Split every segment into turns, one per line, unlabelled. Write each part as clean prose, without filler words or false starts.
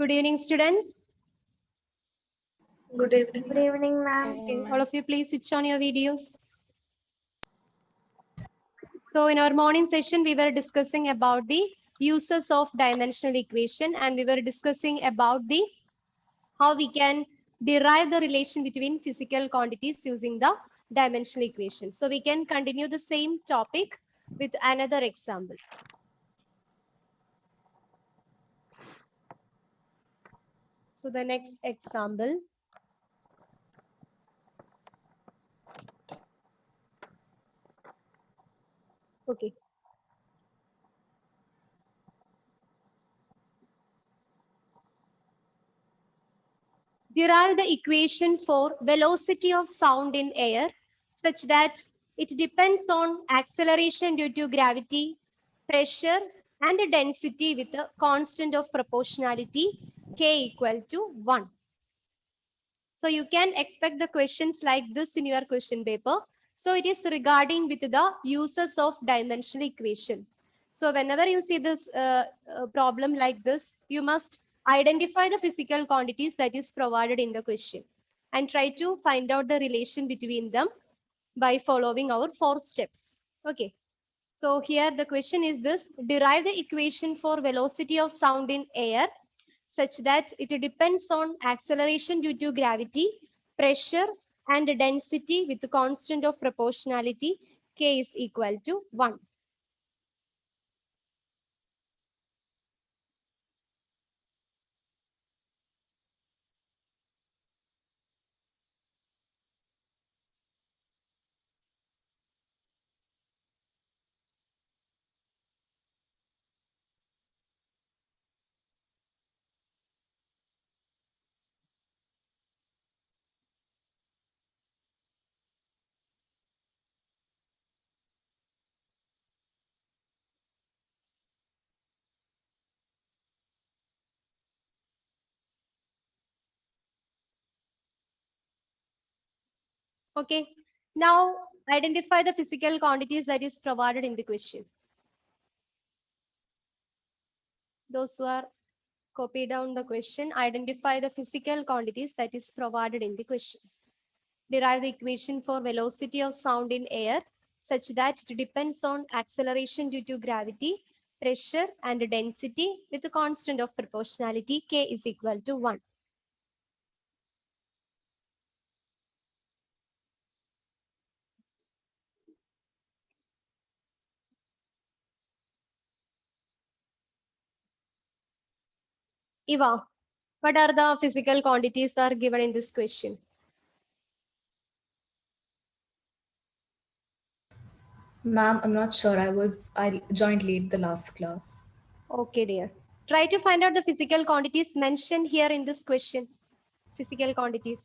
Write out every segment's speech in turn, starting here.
Good evening, students.
Good evening.
Good evening, ma'am.
Okay, all of you, please switch on your videos. So in our morning session, we were discussing about the uses of dimensional equation, and we were discussing about the how we can derive the relation between physical quantities using the dimensional equation. So we can continue the same topic with another example. So the next example. Okay. Derive the equation for velocity of sound in air such that it depends on acceleration due to gravity, pressure, and density with a constant of proportionality k equal to 1. So you can expect the questions like this in your question paper. So it is regarding with the uses of dimensional equation. So whenever you see this problem like this, you must identify the physical quantities that is provided in the question and try to find out the relation between them by following our 4 steps. Okay. So here the question is this: derive the equation for velocity of sound in air such that it depends on acceleration due to gravity, pressure, and density with the constant of proportionality k is equal to 1. Okay. Now identify the physical quantities that is provided in the question. Those who are copy down the question, identify the physical quantities that is provided in the question. Derive the equation for velocity of sound in air such that it depends on acceleration due to gravity, pressure, and density with a constant of proportionality k is equal to 1. Eva, what are the physical quantities that are given in this question?
Ma'am, I'm not sure. I joined late the last class.
Okay, dear. Try to find out the physical quantities mentioned here in this question. Physical quantities.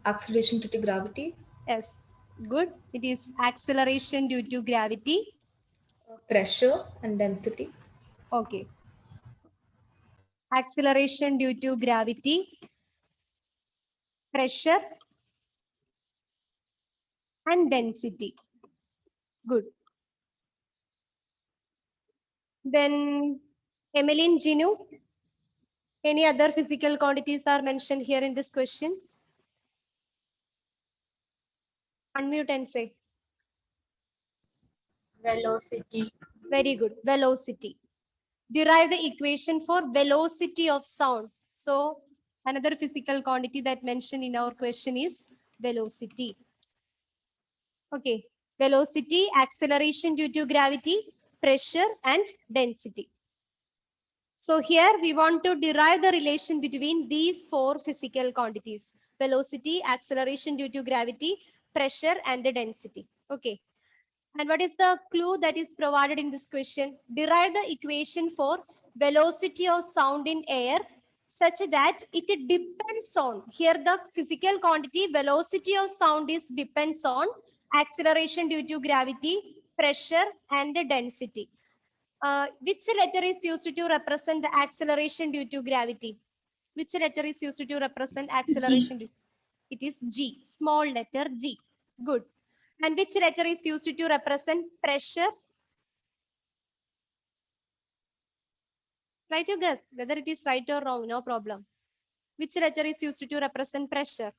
Acceleration due to gravity,
Yes. Good. It is acceleration due to gravity.
pressure and density.
Okay. Acceleration due to gravity, pressure, and density. Good. Then Emmeline, Ginu, any other physical quantities are mentioned here in this question? Unmute and say.
Velocity.
Very good. Velocity. Derive the equation for velocity of sound. So another physical quantity that mentioned in our question is velocity. Okay. Velocity, acceleration due to gravity, pressure, and density. So here we want to derive the relation between these 4 physical quantities: velocity, acceleration due to gravity, pressure, and the density. Okay. And what is the clue that is provided in this question? Derive the equation for velocity of sound in air such that it depends on, here the physical quantity velocity of sound is depends on acceleration due to gravity, pressure, and the density. Which letter is used to represent the acceleration due to gravity? Which letter is used to represent acceleration? It is G, small letter G. Good. And which letter is used to represent pressure? Try to guess whether it is right or wrong, no problem. Which letter is used to represent pressure?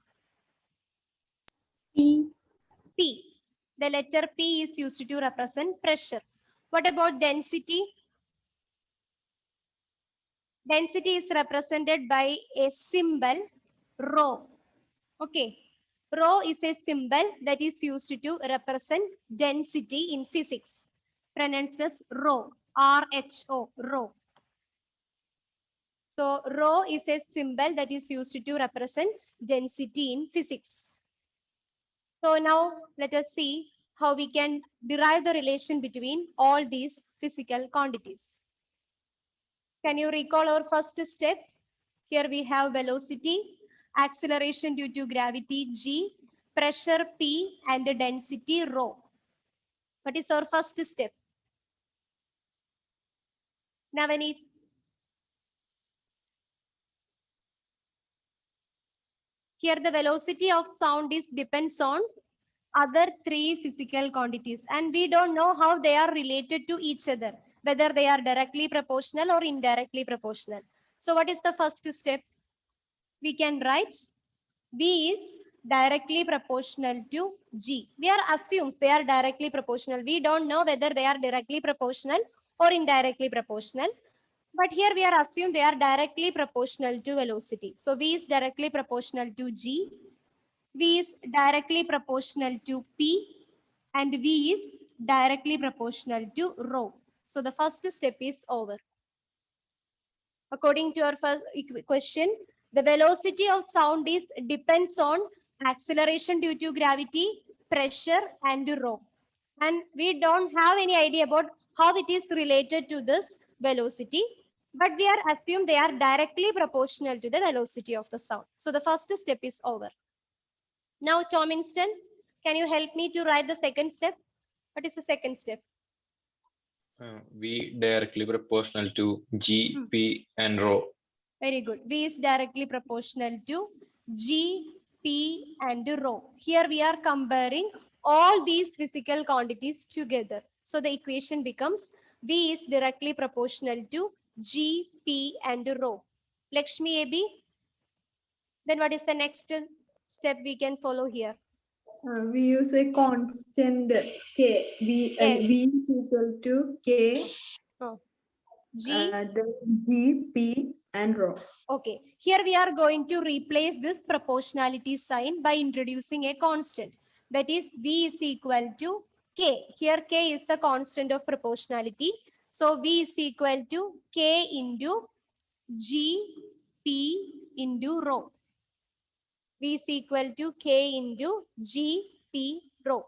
P.
P. The letter P is used to represent pressure. What about density? Density is represented by a symbol rho. Okay. Rho is a symbol that is used to represent density in physics. Pronounced as rho. R-H-O. Rho. So rho is a symbol that is used to represent density in physics. So now let us see how we can derive the relation between all these physical quantities. Can you recall our first step? Here we have velocity, acceleration due to gravity G, pressure P, and the density rho. What is our first step? Navaneet. Here the velocity of sound is depends on other three physical quantities, and we don't know how they are related to each other, whether they are directly proportional or indirectly proportional. So what is the first step? We can write V is directly proportional to G. We are assumes they are directly proportional. We don't know whether they are directly proportional or indirectly proportional. But here we are assumed they are directly proportional to velocity. So V is directly proportional to G. V is directly proportional to P, and V is directly proportional to rho. So the first step is over. According to our first question, the velocity of sound is depends on acceleration due to gravity, pressure, and rho. And we don't have any idea about how it is related to this velocity, but we are assumed they are directly proportional to the velocity of the sound. So the first step is over. Now, Tom Instant, can you help me to write the second step? What is the second step?
V directly proportional to G, P, and rho.
Very good. V is directly proportional to G, P, and rho. Here we are comparing all these physical quantities together. So the equation becomes V is directly proportional to G, P, and rho. Lakshmi AB. Then what is the next step we can follow here?
We use a constant K.
Yes.
V is equal to K,
G.
then G, P, and rho.
Okay, here we are going to replace this proportionality sign by introducing a constant. That is V is equal to K. Here K is the constant of proportionality. So V is equal to K into G, P into rho. V is equal to K into G, P, rho.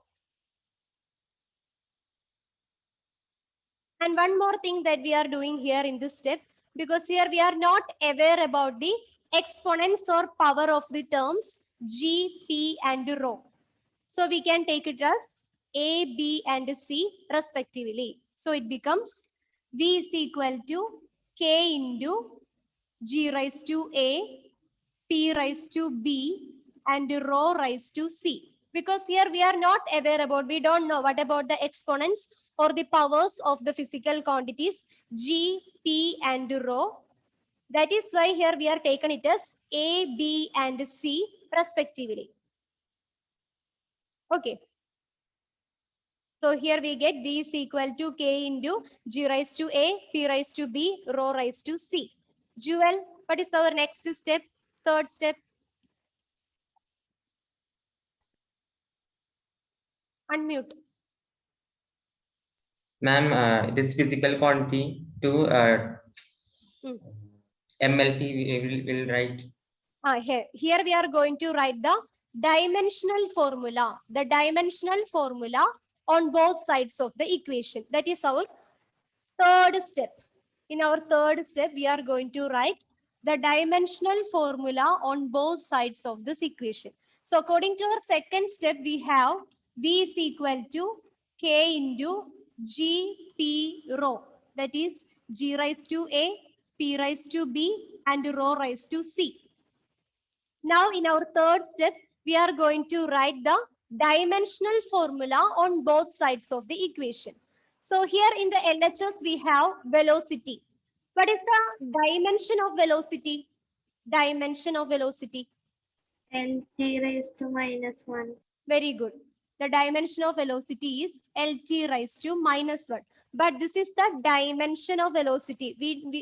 And one more thing that we are doing here in this step, because here we are not aware about the exponents or power of the terms G, P, and rho. So we can take it as A, B, and C respectively. So it becomes V is equal to K into G raised to A, P raised to B, and rho raised to C. Because here we are not aware about, we don't know what about the exponents or the powers of the physical quantities G, P, and rho. That is why here we are taken it as A, B, and C respectively. Okay. So here we get V is equal to K into G raised to A, P raised to B, rho raised to C. Jewel, what is our next step? Third step. Unmute.
Ma'am, it is physical quantity to MLT will write.
Here we are going to write the dimensional formula. The dimensional formula on both sides of the equation. That is our third step. In our third step, we are going to write the dimensional formula on both sides of this equation. So according to our second step, we have V is equal to K into G, P, rho. That is G raised to A, P raised to B, and rho raised to C. Now in our third step, we are going to write the dimensional formula on both sides of the equation. So here in the LHS, we have velocity. What is the dimension of velocity? Dimension of velocity.
LT raised to -1.
Very good. The dimension of velocity is LT raised to -1. But this is the dimension of velocity.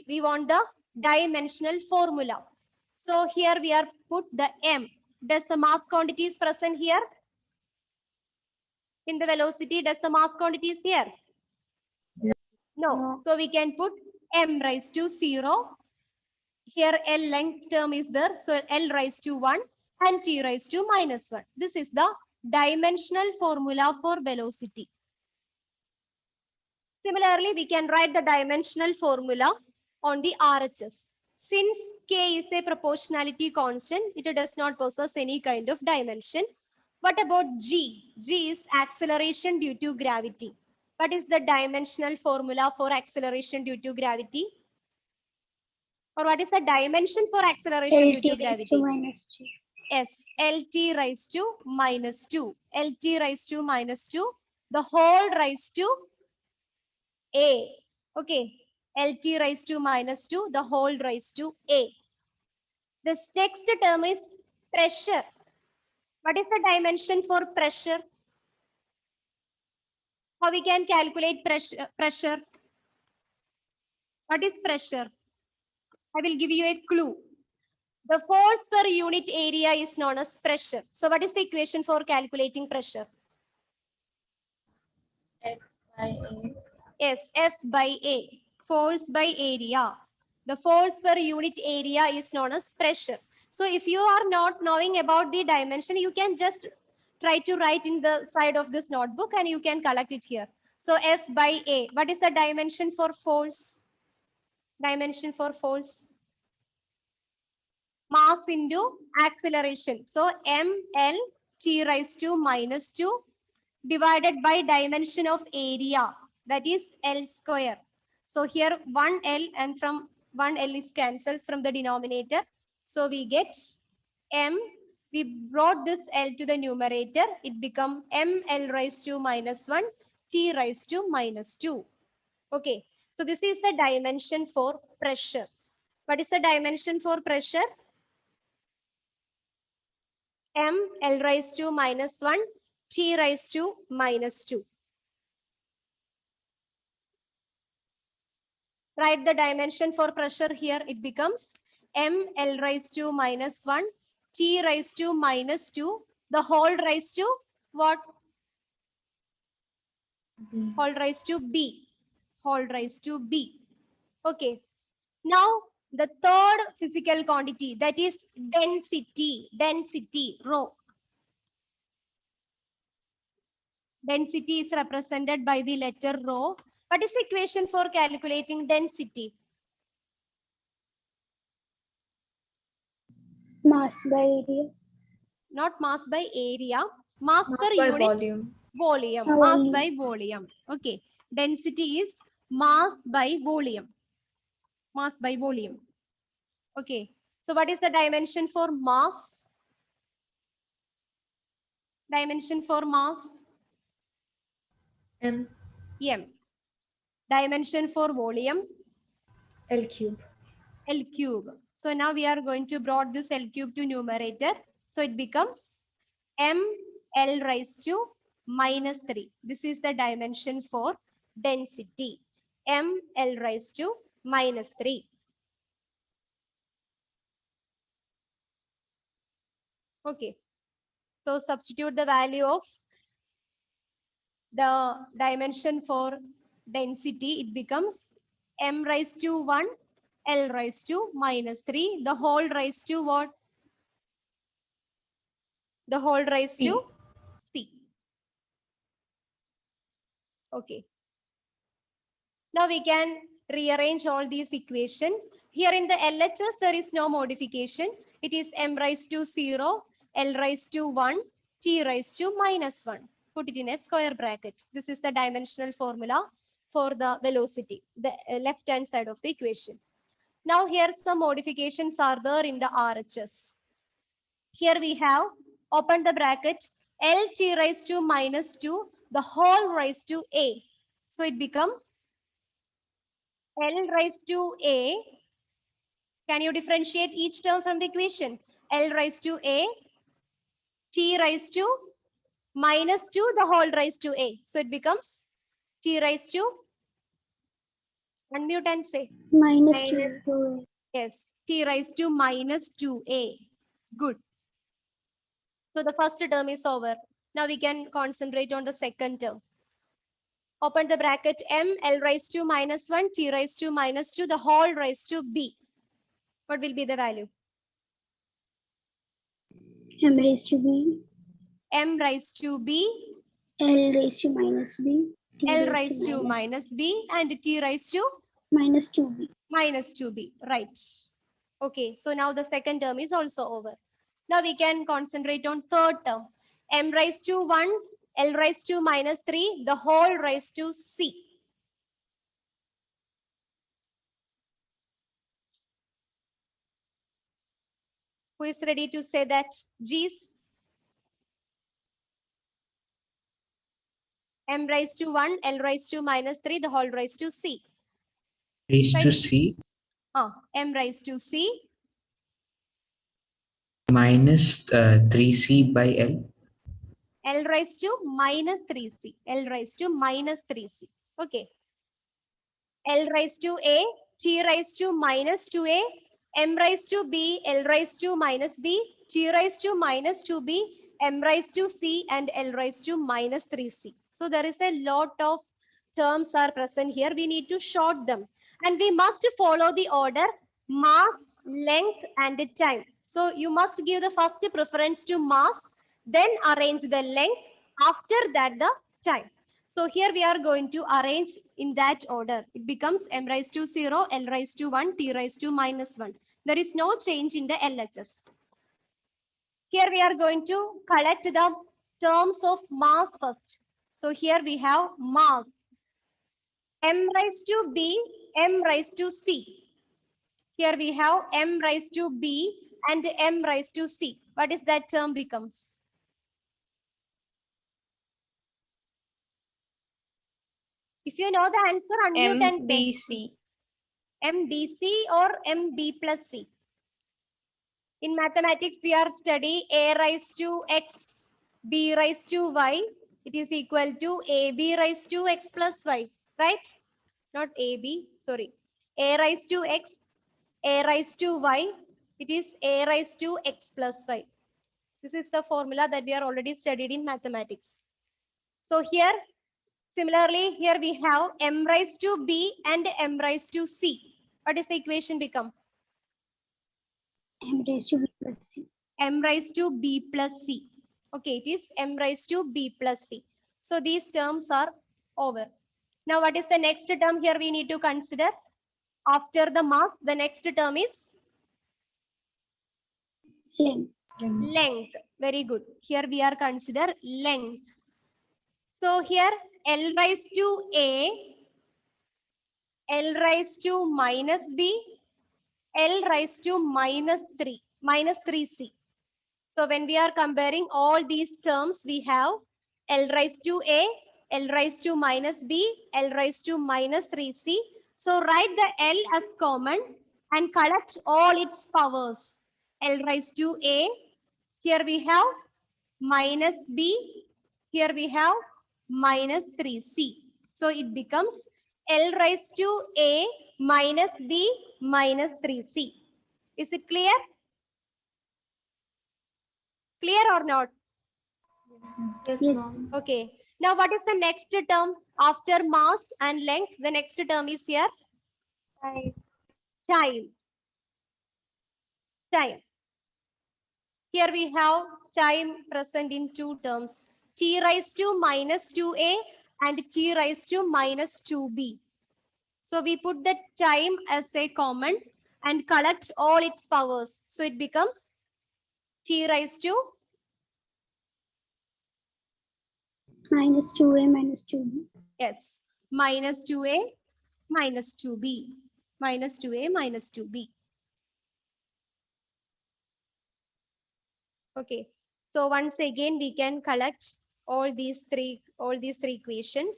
We want the dimensional formula. So here we are put the M. Does the mass quantity is present here? In the velocity, does the mass quantity is here? No.
No.
So we can put M raised to 0. Here L length term is there. So L raised to 1 and T raised to -1. This is the dimensional formula for velocity. Similarly, we can write the dimensional formula on the RHS. Since K is a proportionality constant, it does not possess any kind of dimension. What about G? G is acceleration due to gravity. What is the dimensional formula for acceleration due to gravity? Or what is the dimension for acceleration due to
LT raised
gravity?
to -2.
Yes, LT raised to -2. LT raised to -2. The whole raised to A. Okay. LT raised to -2. The whole raised to A. This next term is pressure. What is the dimension for pressure? How we can calculate pressure? What is pressure? I will give you a clue. The force per unit area is known as pressure. So what is the equation for calculating pressure?
F by A.
Yes, F by A. Force by area. The force per unit area is known as pressure. So if you are not knowing about the dimension, you can just try to write in the side of this notebook and you can collect it here. So F by A. What is the dimension for force? Dimension for force? Mass into acceleration. So ml t raised to -2 divided by dimension of area, that is L square. So here 1L and from 1L is cancels from the denominator. So we get M. We brought this L to the numerator. It become ml raised to -1 t raised to -2. Okay. So this is the dimension for pressure. What is the dimension for pressure? M L raised to -1 t raised to -2. Write the dimension for pressure here. It becomes M L raised to -1 t raised to -2. The whole raised to what?
B.
Whole raised to B. Whole raised to B. Okay. Now the third physical quantity, that is density. Density, rho. Density is represented by the letter rho. What is the equation for calculating density?
Mass by area.
Not mass by area. Mass,
Mass
per
by
unit
volume.
volume.
Oh,
Mass
volume.
by volume. Okay. Density is mass by volume. Mass by volume. Okay. So what is the dimension for mass? Dimension for mass?
M.
M. Dimension for volume?
L cube.
L cube. So now we are going to brought this L cube to numerator. So it becomes M L raised to -3. This is the dimension for density. M L raised to -3. Okay. So substitute the value of the dimension for density. It becomes M raised to 1, L raised to -3. The whole raised to what? The whole raised
C.
to C. Okay. Now we can rearrange all these equations. Here in the LHS, there is no modification. It is M raised to 0, L raised to 1, T raised to -1. Put it in a square bracket. This is the dimensional formula for the velocity, the left-hand side of the equation. Now here some modifications are there in the RHS. Here we have open the bracket L T raised to -2, the whole raised to A. So it becomes L raised to A. Can you differentiate each term from the equation? L raised to A, T raised to minus 2, the whole raised to A. So it becomes T raised to, unmute and say,
Minus
Minus
2.
yes, T raised to minus 2A. Good. So the first term is over. Now we can concentrate on the second term. Open the bracket M, L raised to minus 1, T raised to minus 2, the whole raised to B. What will be the value?
M raised to B.
M raised to B,
L raised to minus B. T
L raised to minus B, and T raised to
minus 2B.
minus 2B. Right. Okay, so now the second term is also over. Now we can concentrate on third term. M raised to 1, L raised to minus 3, the whole raised to C. Who is ready to say that? G's. M raised to 1, L raised to minus 3, the whole raised to C.
Raised to
Right.
C
M raised to C
minus 3C by L.
L raised to minus 3C. L raised to minus 3C. Okay. L raised to A, T raised to minus 2A, M raised to B, L raised to minus B, T raised to minus 2B, M raised to C, and L raised to minus 3C. So there is a lot of terms are present here. We need to short them. And we must follow the order mass, length, and time. So you must give the first preference to mass, then arrange the length, after that the time. So here we are going to arrange in that order. It becomes M raised to 0, L raised to 1, T raised to minus 1. There is no change in the LHS. Here we are going to collect the terms of mass first. So here we have mass. M raised to B, M raised to C. Here we have M raised to B and M raised to C. What is that term becomes? If you know the answer, unmute and say.
MBC.
MBC or MB plus C. In mathematics, we are studying A raised to X, B raised to Y. It is equal to AB raised to X plus Y, right? Not AB, sorry. A raised to X, A raised to Y. It is A raised to X plus Y. This is the formula that we are already studied in mathematics. So here, similarly, here we have M raised to B and M raised to C. What is the equation become?
M raised to B plus C.
M raised to B plus C. Okay, it is M raised to B plus C. So these terms are over. Now what is the next term here we need to consider? After the mass, the next term is
Length.
length. Very good. Here we are consider length. So here L raised to A, L raised to minus B, L raised to minus 3C. So when we are comparing all these terms, we have L raised to A, L raised to minus B, L raised to minus 3C. So write the L as common and collect all its powers. L raised to A, here we have minus B, here we have minus 3C. So it becomes L raised to A minus B minus 3C. Is it clear? Clear or not?
Yes,
Yes.
ma'am.
Okay. Now what is the next term after mass and length? The next term is here
Time.
time. Time. Here we have time present in two terms. T raised to minus 2A and T raised to minus 2B. So we put the time as a common and collect all its powers. So it becomes T raised to
Minus 2A minus 2B.
yes, minus 2A minus 2B. Minus 2A minus 2B. Okay. So once again, we can collect all these three equations.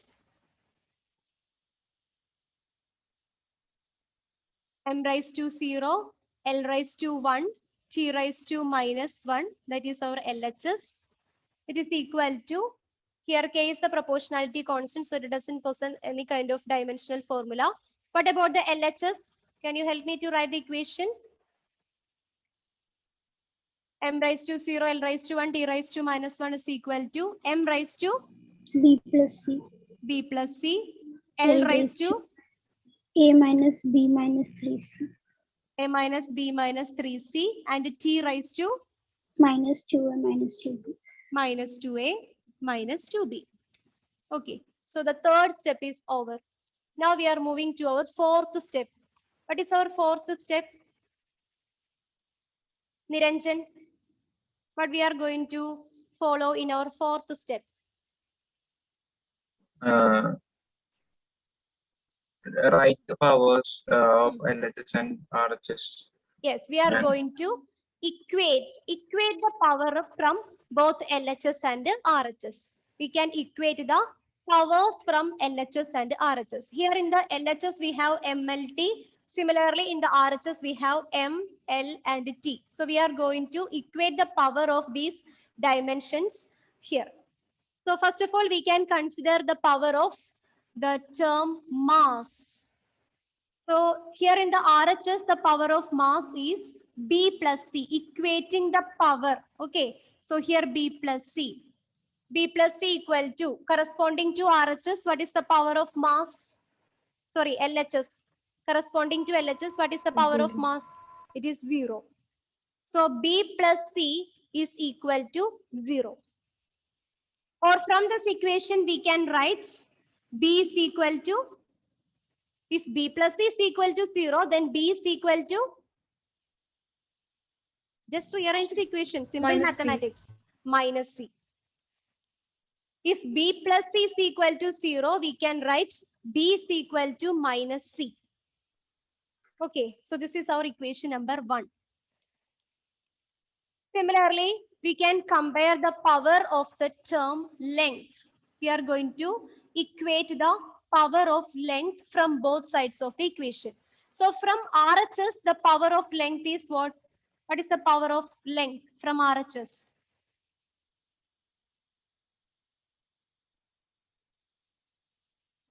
m raised to 0, l raised to 1, t raised to minus 1. That is our LHS. It is equal to, here k is the proportionality constant, so it doesn't possess any kind of dimensional formula. What about the LHS? Can you help me to write the equation? M raised to 0, L raised to 1, t raised to minus 1 is equal to m raised to
B plus C.
b plus c, L raised to
A minus B minus 3C.
a minus b minus 3c, and t raised to
Minus 2A minus 2B.
minus 2a minus 2b. Okay, so the third step is over. Now we are moving to our fourth step. What is our fourth step? Niranjan, what we are going to follow in our fourth step?
Write the powers of LHS and RHS.
Yes, we are
Yeah.
going to equate the power from both LHS and RHS. We can equate the powers from LHS and RHS. Here in the LHS we have MLT. Similarly, in the RHS we have M, L, and T. So we are going to equate the power of these dimensions here. So first of all, we can consider the power of the term mass. So here in the RHS, the power of mass is B plus C, equating the power. Okay, so here B plus C. B plus C equal to, corresponding to RHS, what is the power of mass? Sorry, LHS. Corresponding to LHS, what is the power of mass? It is 0. So B plus C is equal to 0. Or from this equation, we can write B is equal to, if B plus C is equal to 0, then B is equal to, just rearrange the equation, simple
Minus C.
mathematics, minus C. If B plus C is equal to 0, we can write B is equal to minus C. Okay, so this is our equation number 1. Similarly, we can compare the power of the term length. We are going to equate the power of length from both sides of the equation. So from RHS, the power of length is what? What is the power of length from RHS?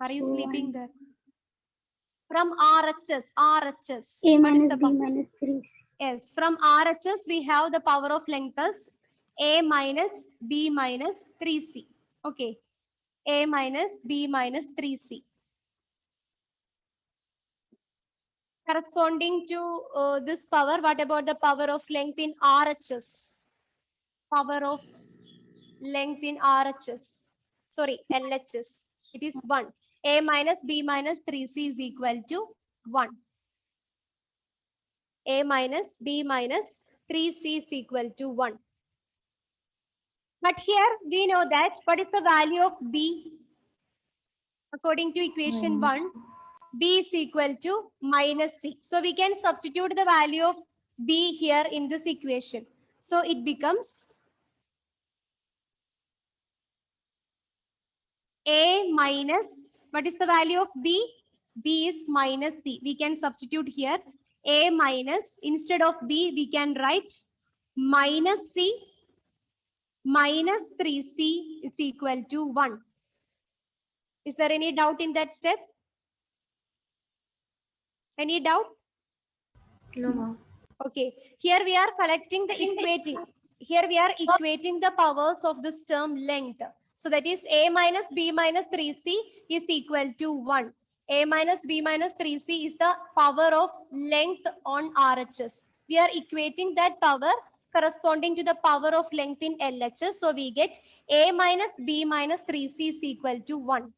Are you sleeping there? From RHS.
A
what is
minus
the
B
power?
minus 3C.
Yes, from RHS, we have the power of length as A minus B minus 3C. Okay, A minus B minus 3C. Corresponding to this power, what about the power of length in RHS? Power of length in RHS. Sorry, LHS. It is 1. A minus B minus 3C is equal to 1. A minus B minus 3C is equal to 1. But here we know that what is the value of B? According to equation 1, B is equal to minus C. So we can substitute the value of B here in this equation. So it becomes A minus, what is the value of B? B is minus C. We can substitute here A minus, instead of B, we can write minus C minus 3C is equal to 1. Is there any doubt in that step? Any doubt?
No, ma'am.
Okay, here we are collecting the equating. Here we are equating the powers of this term length. So that is A minus B minus 3C is equal to 1. A minus B minus 3C is the power of length on RHS. We are equating that power corresponding to the power of length in LHS. So we get A minus B minus 3C is equal to 1.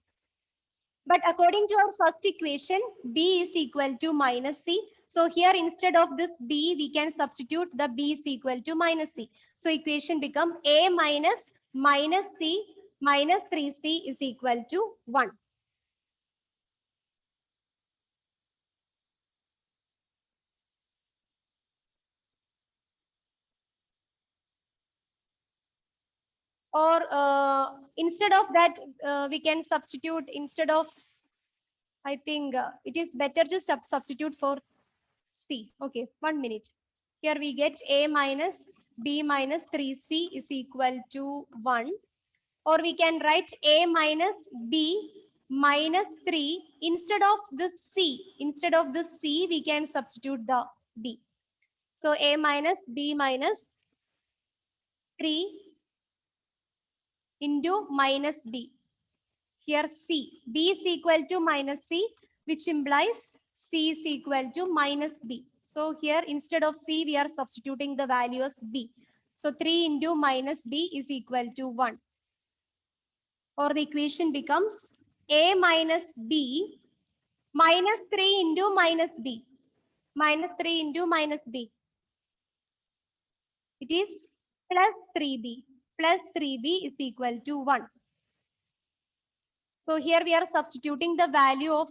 But according to our first equation, B is equal to minus C. So here instead of this B, we can substitute the B is equal to minus C. So equation become A minus minus C minus 3C is equal to 1. Or instead of that, we can substitute instead of, I think it is better to substitute for C. Okay, 1 minute. Here we get A minus B minus 3C is equal to 1. Or we can write A minus B minus 3 instead of the C. Instead of the C, we can substitute the B. So A minus B minus 3 into minus B. Here C. B is equal to minus C, which implies C is equal to minus B. So here instead of C, we are substituting the value as B. So 3 into minus B is equal to 1. Or the equation becomes A minus B minus 3 into minus B. Minus 3 into minus B. It is plus 3B. Plus 3B is equal to 1. So here we are substituting the value of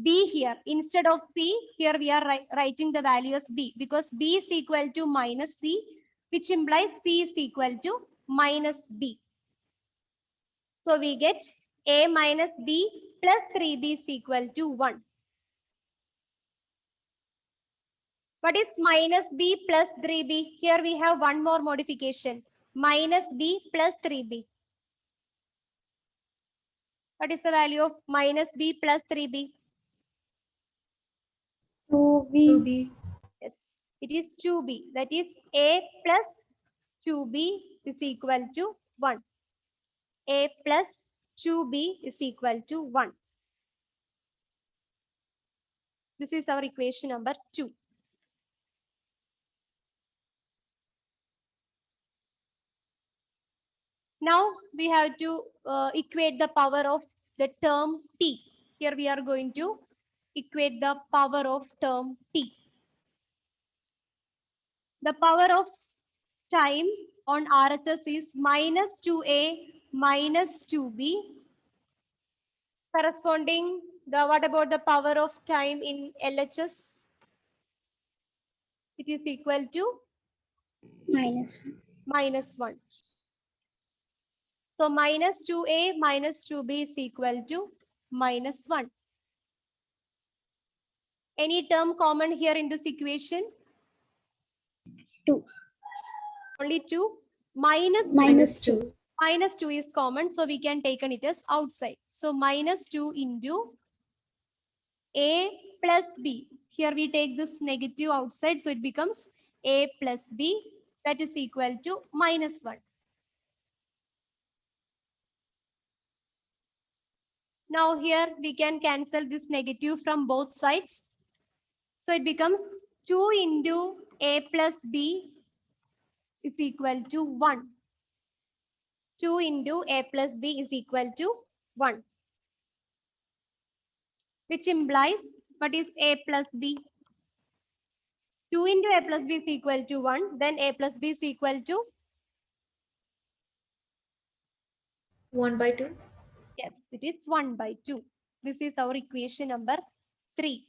B here. Instead of C, here we are writing the value as B because B is equal to minus C, which implies C is equal to minus B. So we get A minus B plus 3B is equal to 1. What is minus B plus 3B? Here we have one more modification. Minus B plus 3B. What is the value of minus B plus 3B?
2B.
2B.
Yes, it is 2B. That is A plus 2B is equal to 1. A plus 2B is equal to 1. This is our equation number 2. Now we have to equate the power of the term T. Here we are going to equate the power of term T. The power of time on RHS is minus 2A minus 2B. Corresponding, what about the power of time in LHS? It is equal to
Minus 1.
minus 1. So minus 2A minus 2B is equal to minus 1. Any term common here in this equation?
2.
Only 2. Minus 2.
Minus 2.
Minus 2 is common, so we can take it as outside. So minus 2 into A plus B. Here we take this negative outside, so it becomes A plus B. That is equal to minus 1. Now here we can cancel this negative from both sides. So it becomes 2 into A plus B is equal to 1. 2 into A plus B is equal to 1. Which implies, what is A plus B? 2 into A plus B is equal to 1. Then A plus B is equal to?
1 by 2.
Yes, it is 1 by 2. This is our equation number 3.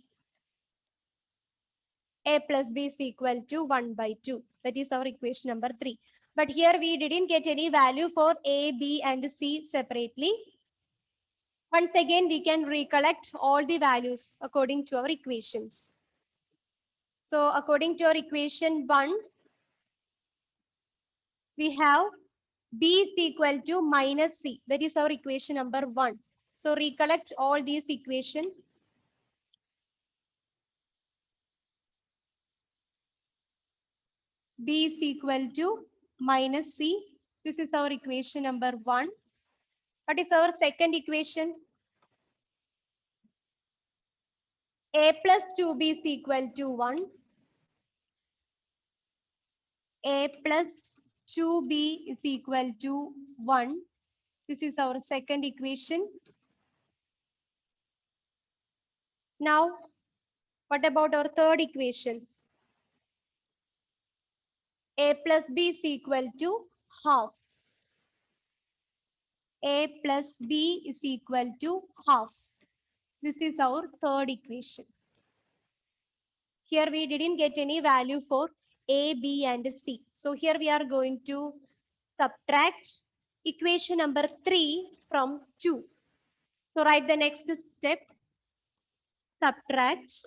A plus B is equal to 1 by 2. That is our equation number 3. But here we didn't get any value for A, B and C separately. Once again, we can recollect all the values according to our equations. So according to our equation 1, we have B is equal to minus C. That is our equation number 1. So recollect all these equations. B is equal to minus C. This is our equation number 1. What is our second equation? A plus 2B is equal to 1. A plus 2B is equal to 1. This is our second equation. Now, what about our third equation? A plus B is equal to half. A plus B is equal to half. This is our third equation. Here we didn't get any value for A, B and C. So here we are going to subtract equation number 3 from 2. So write the next step. Subtract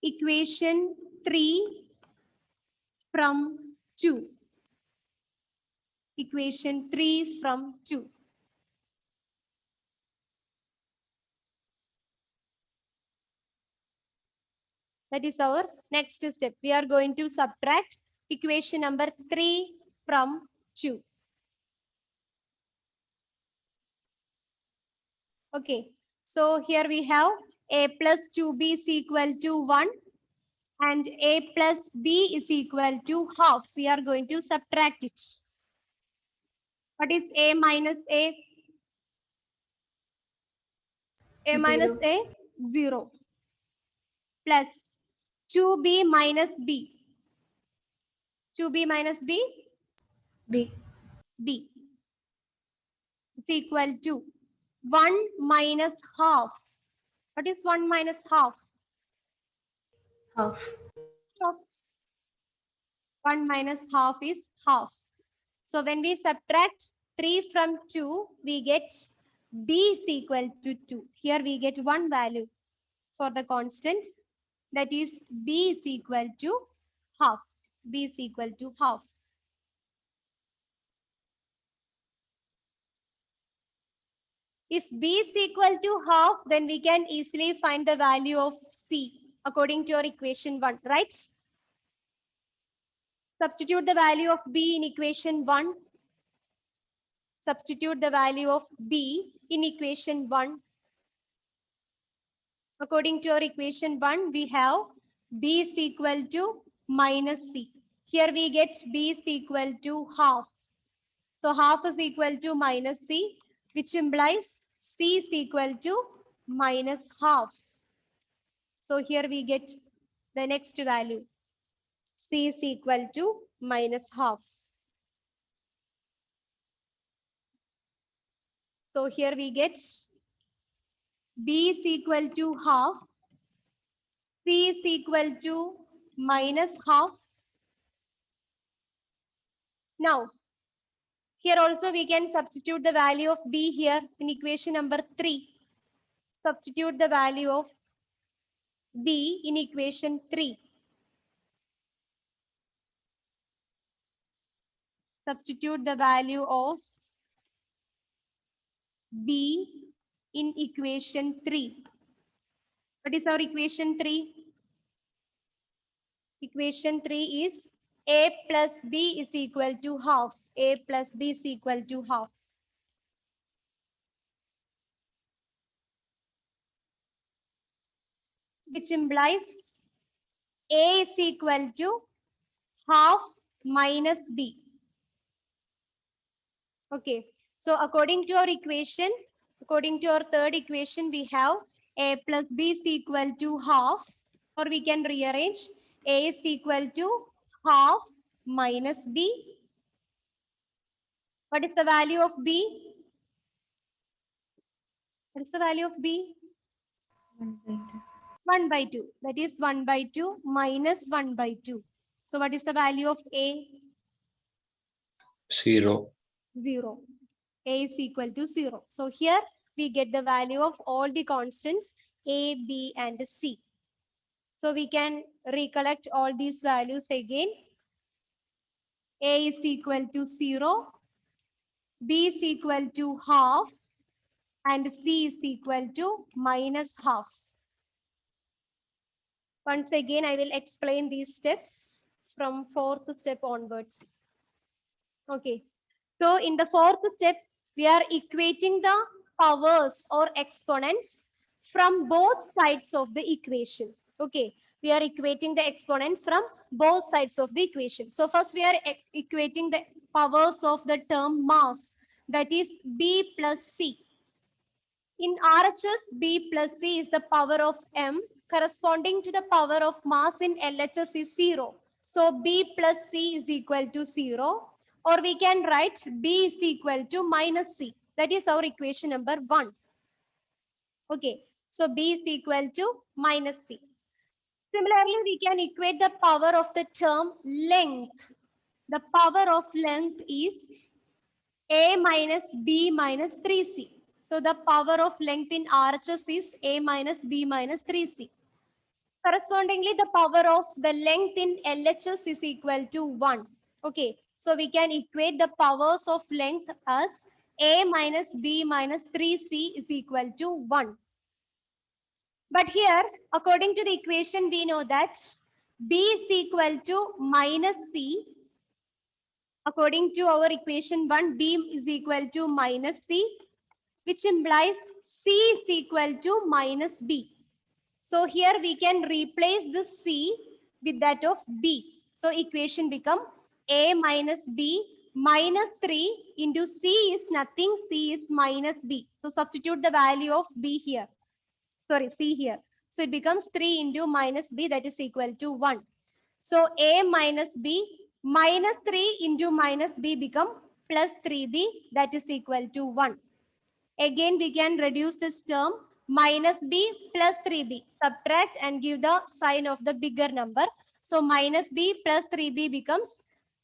equation 3 from 2. Equation 3 from 2. That is our next step. We are going to subtract equation number 3 from 2. Okay, so here we have a plus 2b is equal to 1 and a plus b is equal to half. We are going to subtract it. What is a minus a? A minus
Zero.
a, 0. Plus 2b minus b. 2b minus b,
B.
b is equal to 1 minus half. What is 1 minus half?
Half.
Half. 1 minus half is half. So when we subtract 3 from 2, we get b is equal to 2. Here we get one value for the constant. That is b is equal to half. B is equal to half. If b is equal to half, then we can easily find the value of c according to your equation 1, right? Substitute the value of b in equation 1. Substitute the value of b in equation 1. According to your equation 1, we have b is equal to minus c. Here we get b is equal to half. So half is equal to minus c, which implies c is equal to minus half. So here we get the next value. C is equal to minus half. So here we get b is equal to half, c is equal to minus half. Now, here also we can substitute the value of b here in equation number 3. Substitute the value of b in equation 3. Substitute the value of b in equation 3. What is our equation 3? Equation 3 is a plus b is equal to half. A plus b is equal to half. Which implies a is equal to half minus b. Okay, so according to your equation, according to your third equation, we have a plus b is equal to half, or we can rearrange a is equal to half minus b. What is the value of b? What is the value of b? 1 by 2. That is 1 by 2 minus 1 by 2. So what is the value of a?
0.
0. A is equal to 0. So here we get the value of all the constants a, b, and c. So we can recollect all these values again. A is equal to 0, b is equal to half, and c is equal to minus half. Once again, I will explain these steps from 4th step onwards. Okay. So in the 4th step, we are equating the powers or exponents from both sides of the equation. Okay. We are equating the exponents from both sides of the equation. So first we are equating the powers of the term mass, that is b plus c. In RHS, b plus c is the power of m, corresponding to the power of mass in LHS is 0. So b plus c is equal to 0. Or we can write b is equal to minus c. That is our equation number 1. Okay, so b is equal to minus c. Similarly, we can equate the power of the term length. The power of length is a minus b minus 3c. So the power of length in RHS is a minus b minus 3c. Correspondingly, the power of the length in LHS is equal to 1. Okay, so we can equate the powers of length as A minus B minus 3C is equal to 1. But here, according to the equation, we know that B is equal to minus C. According to our equation 1, B is equal to minus C, which implies C is equal to minus B. So here we can replace this C with that of B. So equation become A minus B minus 3 into C is nothing, C is minus B. So substitute the value of B here. Sorry, C here. So it becomes 3 into minus B, that is equal to 1. So A minus B minus 3 into minus B become plus 3B, that is equal to 1. Again, we can reduce this term minus B plus 3B. Subtract and give the sign of the bigger number. So minus B plus 3B becomes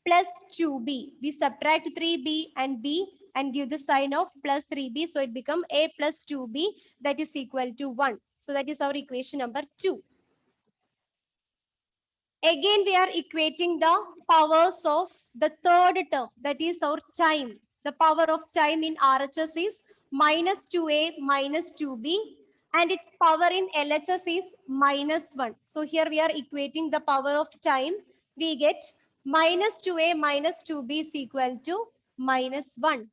plus 2B. We subtract 3B and B and give the sign of plus 3B. So it becomes A plus 2B, that is equal to 1. So that is our equation number 2. Again, we are equating the powers of the third term, that is our time. The power of time in RHS is minus 2A minus 2B, and its power in LHS is minus 1. So here we are equating the power of time. We get minus 2A minus 2B is equal to minus 1.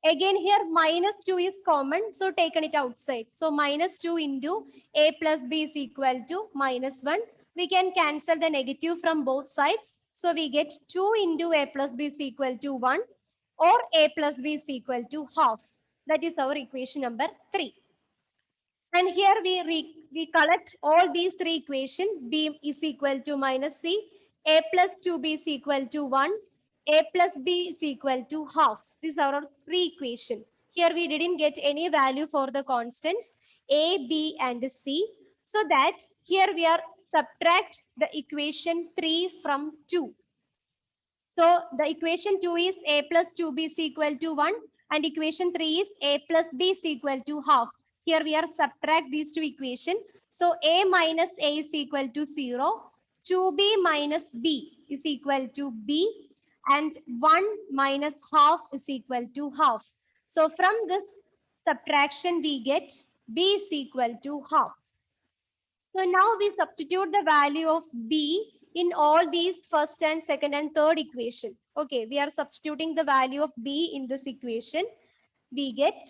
Again here minus 2 is common, so taken it outside. So minus 2 into A plus B is equal to minus 1. We can cancel the negative from both sides. So we get 2 into A plus B is equal to 1, or A plus B is equal to half. That is our equation number 3. And here we collect all these three equations. B is equal to minus C, A plus 2B is equal to 1, A plus B is equal to half. These are our three equations. Here we didn't get any value for the constants A, B and C. So that here we are subtract the equation 3 from 2. So the equation 2 is A plus 2B is equal to 1, and equation 3 is A plus B is equal to half. Here we are subtract these two equations. So A minus A is equal to 0, 2B minus B is equal to B, and 1 minus half is equal to half. So from this subtraction we get B is equal to half. So now we substitute the value of B in all these first and second and third equation. Okay, we are substituting the value of B in this equation. We get,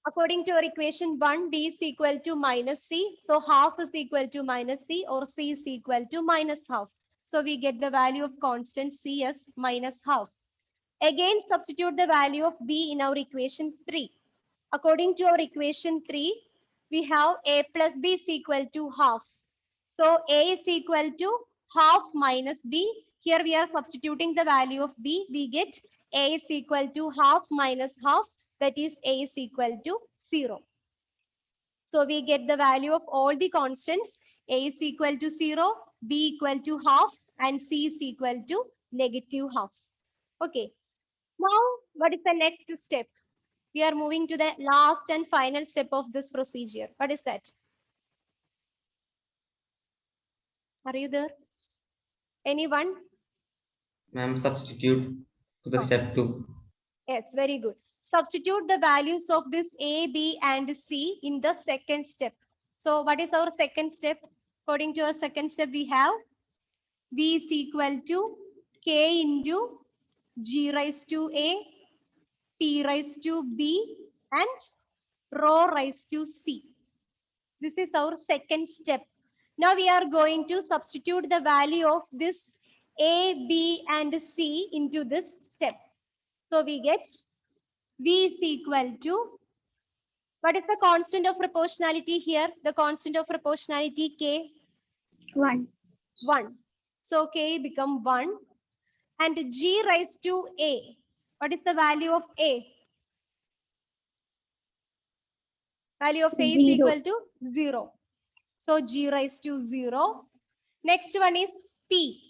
according to our equation 1, B is equal to minus C. So half is equal to minus C, or C is equal to minus half. So we get the value of constant C as minus half. Again, substitute the value of B in our equation 3. According to our equation 3, we have A plus B is equal to half. So A is equal to half minus B. Here we are substituting the value of B. We get A is equal to half minus half. That is A is equal to 0. So we get the value of all the constants. A is equal to 0, B equal to half, and C is equal to negative half. Okay. Now, what is the next step? We are moving to the last and final step of this procedure. What is that? Are you there? Anyone?
Ma'am, substitute to the step 2.
Yes, very good. Substitute the values of this A, B, and C in the second step. So what is our second step? According to our second step, we have B is equal to K into G raised to A, P raised to B, and rho raised to C. This is our second step. Now we are going to substitute the value of this A, B, and C into this step. So we get V is equal to, what is the constant of proportionality here? The constant of proportionality K,
1.
1. So K become 1. And G raised to A. What is the value of A? Value of A is
0.
equal to 0. So G raised to 0. Next one is P.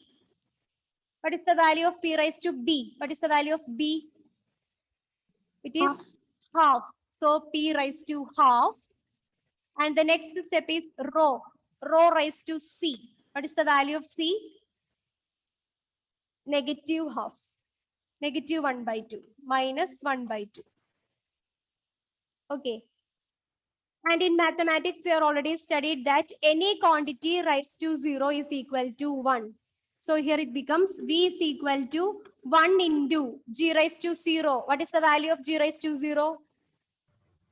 What is the value of P raised to B? What is the value of B? It is half. So P raised to half. And the next step is rho. rho raised to c. What is the value of c? Negative half. Negative 1 by 2 minus 1 by 2. Okay. And in mathematics, we are already studied that any quantity raised to 0 is equal to 1. So here it becomes v is equal to 1 into g raised to 0. What is the value of g raised to 0?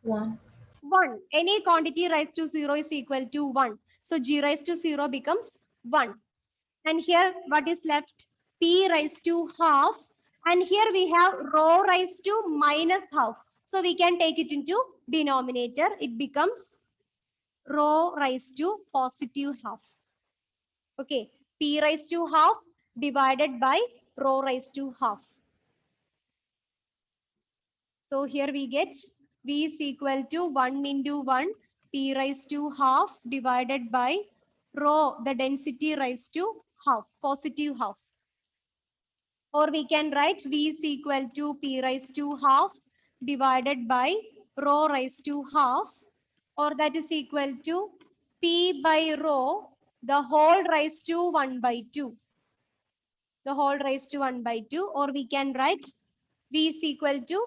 1.
1. Any quantity raised to 0 is equal to 1. So g raised to 0 becomes 1. And here what is left? P raised to half. And here we have rho raised to minus half. So we can take it into denominator. It becomes rho raised to positive half. Okay. P raised to half divided by rho raised to half. So here we get V is equal to 1 into 1 P raised to half divided by rho, the density raised to half, positive half. Or we can write V is equal to P raised to half divided by rho raised to half, or that is equal to P by rho, the whole raised to 1 by 2. The whole raised to 1 by 2, or we can write V is equal to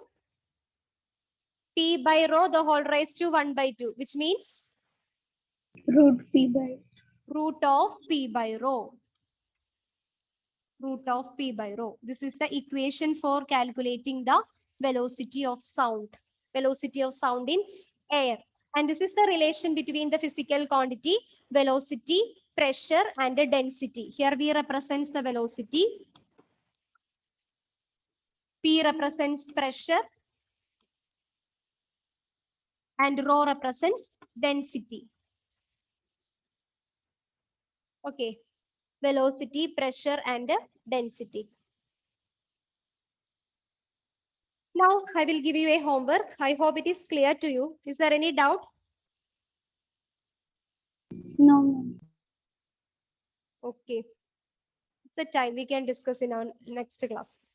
P by rho, the whole raised to 1 by 2, which means
Root P by.
root of P by rho. Root of P by rho. This is the equation for calculating the velocity of sound. Velocity of sound in air. And this is the relation between the physical quantity, velocity, pressure, and the density. Here we represents the velocity. P represents pressure. And rho represents density. Okay. Velocity, pressure, and density. Now I will give you a homework. I hope it is clear to you. Is there any doubt?
No, ma'am.
Okay. It's the time we can discuss in our next class.